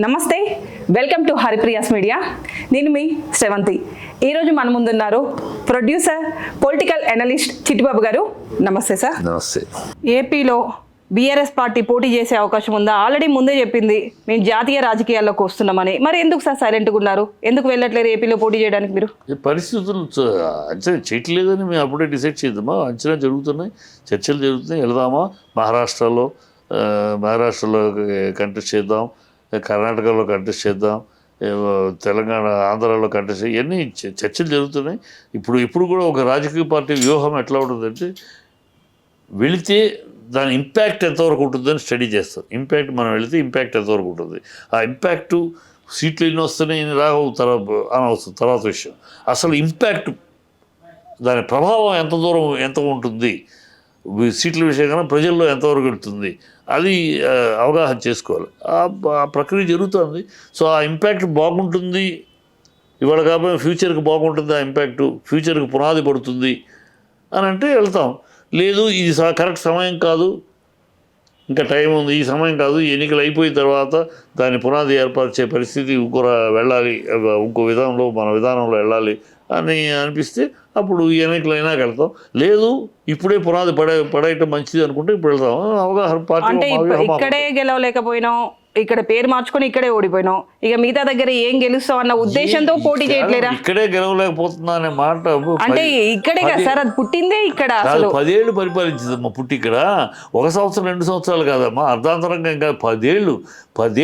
నమస్తే, welcome to Haripriya's media. నేను మీ శ్రవంతి. ఈరోజు మన ముందున్నారు ప్రొడ్యూసర్, పొలిటికల్ అనలిస్ట్ చిట్టిబాబు గారు. నమస్తే సార్. నమస్తే. ఏపీలో బీఆర్ఎస్ పార్టీ పోటీ చేసే అవకాశం ఉందా? ఆల్రెడీ ముందే చెప్పింది మేము జాతీయ రాజకీయాల్లోకి వస్తున్నామని. మరి ఎందుకు సార్ సైలెంట్గా ఉన్నారు? ఎందుకు వెళ్ళట్లేదు ఏపీలో పోటీ చేయడానికి? మీరు పరిస్థితులు అంచనా చేయట్లేదని మేము అప్పుడే డిసైడ్ చేద్దామా? అంచనా జరుగుతున్నాయి, చర్చలు జరుగుతున్నాయి. వెళదామా? మహారాష్ట్రలో కంటెస్ట్ చేద్దాం, కర్ణాటకలో కంటెస్ట్ చేద్దాం, తెలంగాణ ఆంధ్రాలో కంటెస్ట్, ఇవన్నీ చర్చలు జరుగుతున్నాయి. ఇప్పుడు కూడా ఒక రాజకీయ పార్టీ వ్యూహం ఎట్లా ఉంటుందంటే, వెళితే దాని ఇంపాక్ట్ ఎంతవరకు ఉంటుందని స్టడీ చేస్తారు. మనం వెళితే ఇంపాక్ట్ ఎంతవరకు ఉంటుంది, ఆ ఇంపాక్టు సీట్లు ఎన్ని వస్తున్నాయి రావు అనవసరం తర్వాత విషయం. అసలు ఇంపాక్ట్, దాని ప్రభావం ఎంత ఉంటుంది, సీట్ల విషయంగా ప్రజల్లో ఎంతవరకు వెళ్తుంది, అది అవగాహన చేసుకోవాలి. ఆ ప్రక్రియ జరుగుతుంది. సో ఆ ఇంపాక్ట్ బాగుంటుంది ఇవాళ కాబట్టి ఫ్యూచర్కి బాగుంటుంది, ఆ ఇంపాక్టు ఫ్యూచర్కి పునాది పడుతుంది అని అంటే వెళ్తాం. లేదు ఇది కరెక్ట్ సమయం కాదు, ఇంకా టైం ఉంది, ఈ సమయం కాదు, ఎన్నికలు అయిపోయిన తర్వాత దాని పునాది ఏర్పరిచే పరిస్థితి వెళ్ళాలి, ఇంకో మన విధానంలో వెళ్ళాలి అని అనిపిస్తే అప్పుడు ఎన్నికలైనా వెళ్తాం. లేదు ఇప్పుడే పునాది పడేయటం మంచిది అనుకుంటే ఇప్పుడు వెళ్తాం. అవగాహన పార్టీ అంటే ఇక్కడే గెలవలేకపోయినాం, ఇక్కడ పేరు మార్చుకొని ఇక్కడే ఓడిపోయినాం, ఇక మిగతా దగ్గర ఏం గెలుస్తాం అన్న ఉద్దేశంతో పోటీ చేయట్లేరా? ఇక్కడే గెలవలేకపోతున్నా అనే మాట అంటే ఇక్కడే కదా సార్, అది పుట్టిందే ఇక్కడ. 10 ఏళ్ళు పరిపాలించిందమ్మా పుట్టి ఇక్కడ. 1 సంవత్సరం 2 సంవత్సరాలు కాదమ్మా, అర్ధాంతరంగా ఇంకా 10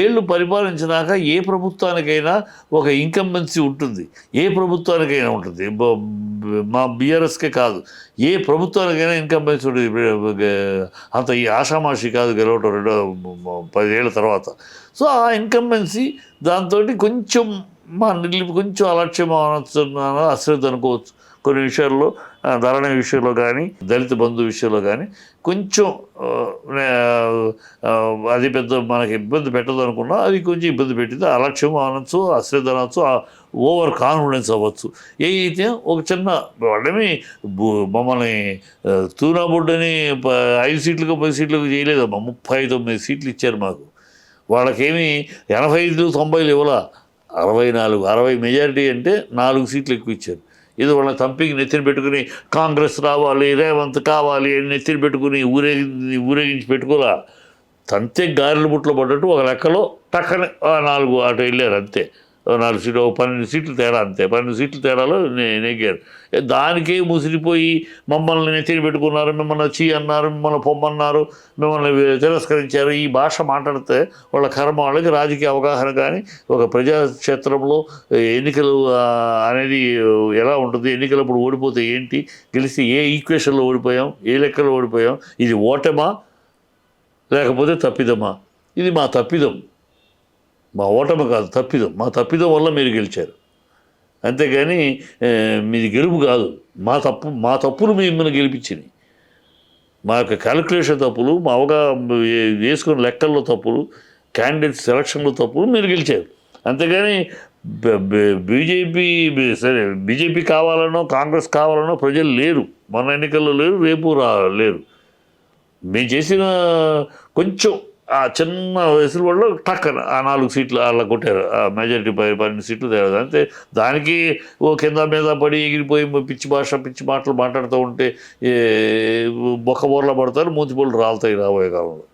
ఏళ్ళు పరిపాలించినాక ఏ ప్రభుత్వానికైనా ఒక ఇన్కంబెన్సీ ఉంటుంది, ఏ ప్రభుత్వానికైనా ఉంటుంది. మా బీఆర్ఎస్కే కాదు, ఏ ప్రభుత్వానికైనా ఇన్కంబెన్సీ ఉంటుంది. అంత ఈ ఆషామాషి కాదు గెలవటం 10 ఏళ్ళ తర్వాత. సో ఆ ఇన్కంబెన్సీ దాంతో కొంచెం కొంచెం అలక్ష్యం అనుకున్నాను, అశ్రద్ధ అనుకోవచ్చు కొన్ని విషయాల్లో. ధరణి విషయంలో కానీ, దళిత బంధు విషయంలో కానీ కొంచెం అది పెద్ద మనకి ఇబ్బంది పెట్టదు అనుకున్నా, అది కొంచెం ఇబ్బంది పెట్టింది. అలక్ష్యం అనొచ్చు, అశ్రద్ధ అనొచ్చు, ఓవర్ కాన్ఫిడెన్స్ అవ్వచ్చు. అయితే ఒక చిన్న వాళ్ళని మమ్మల్ని తూనాబుడ్డని 5 సీట్లకు 10 సీట్లకు చేయలేదమ్మా, 39 సీట్లు ఇచ్చారు మాకు. వాళ్ళకేమి 85 90 ఇవ్వాల, 60 మెజారిటీ అంటే 4 సీట్లు ఎక్కువ ఇచ్చారు. ఇది వాళ్ళ తంపికి నెత్తిని పెట్టుకుని కాంగ్రెస్ రావాలి, రేవంత్ కావాలి అని నెత్తిని పెట్టుకుని ఊరేగించి పెట్టుకోరా. తంతే గారెల బుట్లో పడ్డట్టు ఒక లెక్కలో టక్కనే 4 అటు వెళ్ళారు అంతే. 4 సీట్లు, 12 సీట్లు తేడా అంతే. 12 సీట్ల తేడాలో నెగ్గారు. దానికే ముసిరిపోయి మమ్మల్ని నెత్తిని పెట్టుకున్నారు, మిమ్మల్ని వచ్చి అన్నారు, మిమ్మల్ని పొమ్మన్నారు, మిమ్మల్ని తిరస్కరించారు. ఈ భాష మాట్లాడితే వాళ్ళ కర్మ. వాళ్ళకి రాజకీయ అవగాహన కానీ, ఒక ప్రజాక్షేత్రంలో ఎన్నికలు అనేది ఎలా ఉంటుంది, ఎన్నికలప్పుడు ఓడిపోతే ఏంటి, గెలిస్తే ఏ ఈక్వేషన్లో ఓడిపోయాం, ఏ లెక్కలో ఓడిపోయాం, ఇది ఓటమా లేకపోతే తప్పిదమా, ఇది మా తప్పిదం, మా ఓటమి కాదు తప్పిదం. మా తప్పిదం వల్ల మీరు గెలిచారు, అంతేగాని మీది గెలుపు కాదు. మా తప్పులు మిమ్మల్ని గెలిపించినాయి. మా యొక్క క్యాలిక్యులేషన్ తప్పులు, మా వేసుకున్న లెక్కల్లో తప్పులు, క్యాండిడేట్ సెలక్షన్లో తప్పులు, మీరు గెలిచారు. అంతేగాని బీజేపీ కావాలనో కాంగ్రెస్ కావాలనో ప్రజలు లేరు, మన ఎన్నికల్లో లేరు, రేపు లేరు. మేము చేసిన కొంచెం ఆ చిన్న వయసుల వాళ్ళు టక్కన ఆ 4 సీట్లు అలా కొట్టారు, ఆ మెజారిటీ 12 సీట్లు తేడా. అంతే. దానికి కింద మీద పడి ఎగిరిపోయి పిచ్చి మాటలు మాట్లాడుతూ ఉంటే బొక్క బోర్లా పడతారు, మూతిపళ్ళు రాలుతాయి రాబోయే కాలంలో.